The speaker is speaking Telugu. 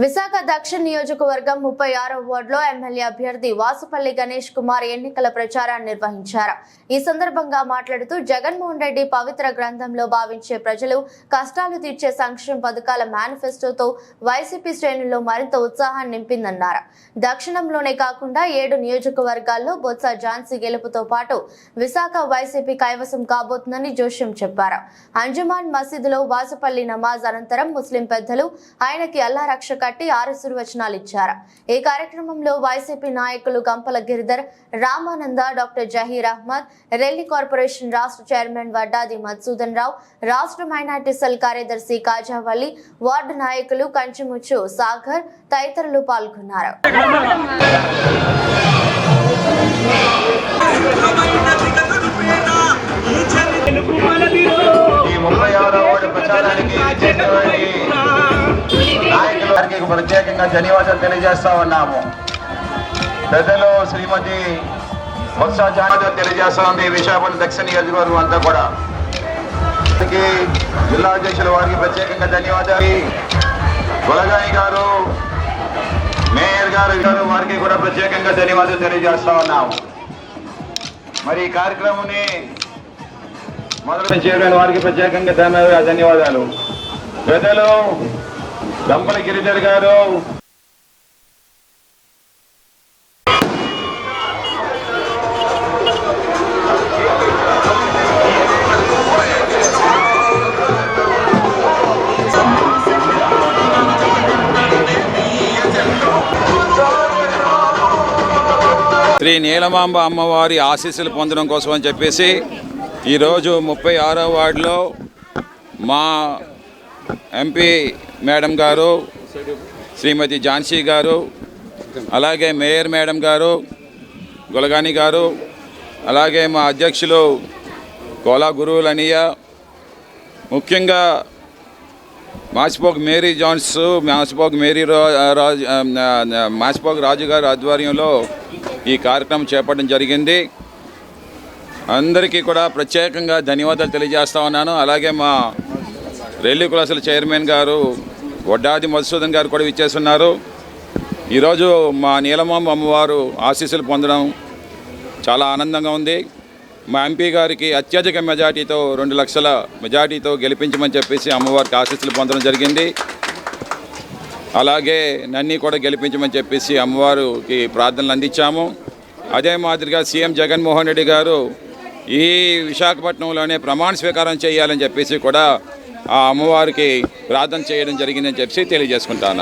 విశాఖ దక్షిణ నియోజకవర్గం 36వ వార్డులో ఎమ్మెల్యే అభ్యర్థి వాసుపల్లి గణేష్ కుమార్ ఎన్నికల ప్రచారాన్ని నిర్వహించారు. ఈ సందర్భంగా మాట్లాడుతూ జగన్మోహన్ రెడ్డి పవిత్ర గ్రంథంలో భావించే ప్రజలు కష్టాలు తీర్చే సంక్షేమ పథకాల మేనిఫెస్టోతో వైసీపీ శ్రేణుల్లో మరింత ఉత్సాహాన్ని నింపిందన్నారు. దక్షిణంలోనే కాకుండా 7 నియోజకవర్గాల్లో బొత్స ఝాన్సీ గెలుపుతో పాటు విశాఖ వైసీపీ కైవసం కాబోతుందని జోష్యం చెప్పారు. అంజుమాన్ మసీదులో వాసుపల్లి నమాజ్ అనంతరం ముస్లిం పెద్దలు ఆయనకి అల్లా రక్ష కట్టి ఆశీర్వచనాలు ఇచ్చారు. ఈ కార్యక్రమంలో వైసీపీ నాయకులు గంపల గిరిధర్, రామానంద, డాక్టర్ జహీర్ అహ్మద్, రెల్లి కార్పొరేషన్ రాష్ట్ర చైర్మన్ వడ్డాది మధుసూదన్ రావు, రాష్ట్ర మైనార్టీ సెల్ కార్యదర్శి కాజావల్లి, వార్డు నాయకులు కంచిముచ్చు సాగర్ తదితరులు పాల్గొన్నారు. ప్రత్యేకంగా ధన్యవాదాలు తెలియజేస్తా ఉన్నాము. పెద్దలు శ్రీమతి బొత్స ఝాన్సీ తెలియజేస్తా ఉంది. విశాఖపట్నం దక్షిణ నియోజకవర్గం అంతా కూడా జిల్లా అధ్యక్షుల వారికి ప్రత్యేకంగా ధన్యవాదాలు. గొలగాని గారు, మేయర్ గారు వారికి కూడా ప్రత్యేకంగా ధన్యవాదాలు తెలియజేస్తా ఉన్నాము. మరి ఈ కార్యక్రమాన్ని మొదలు చేయడం వారికి ప్రత్యేకంగా ధన్యవాదాలు. పెద్దలు గంపల గిరిధర్ గారు, శ్రీ నీలమాంబ అమ్మవారి ఆశీస్సులు పొందడం కోసం అని చెప్పేసి ఈరోజు 36వ వార్డులో మా ఎంపీ మేడం గారు శ్రీమతి ఝాన్సీ గారు, అలాగే మేయర్ మేడం గారు గొలగాని గారు, అలాగే మా అధ్యక్షులు కోలా గురువులనియ, ముఖ్యంగా మాచిపోక్ మేరీ జాన్స్, మాచిపోక్ రాజు గారి ఆధ్వర్యంలో ఈ కార్యక్రమం చేపట్టడం జరిగింది. అందరికీ కూడా ప్రత్యేకంగా ధన్యవాదాలు తెలియజేస్తా ఉన్నాను. అలాగే మా రెల్లి కులాసుల చైర్మన్ గారు వడ్డాది మధుసూదన్ గారు కూడా ఇచ్చేస్తున్నారు. ఈరోజు మా నీలమాంబ అమ్మవారు ఆశీస్సులు పొందడం చాలా ఆనందంగా ఉంది. మా ఎంపీ గారికి అత్యధిక మెజార్టీతో 2 లక్షల మెజార్టీతో గెలిపించమని చెప్పేసి అమ్మవారికి ఆశీస్సులు పొందడం జరిగింది. అలాగే నన్ను కూడా గెలిపించమని చెప్పేసి అమ్మవారికి ప్రార్థనలు అందించాము. అదే మాదిరిగా సీఎం జగన్మోహన్ రెడ్డి గారు ఈ విశాఖపట్నంలోనే ప్రమాణ స్వీకారం చేయాలని చెప్పేసి కూడా ఆ అమ్మవారికి ప్రార్థన చేయడం జరిగిందని చెప్పి తెలియజేసుకుంటాను.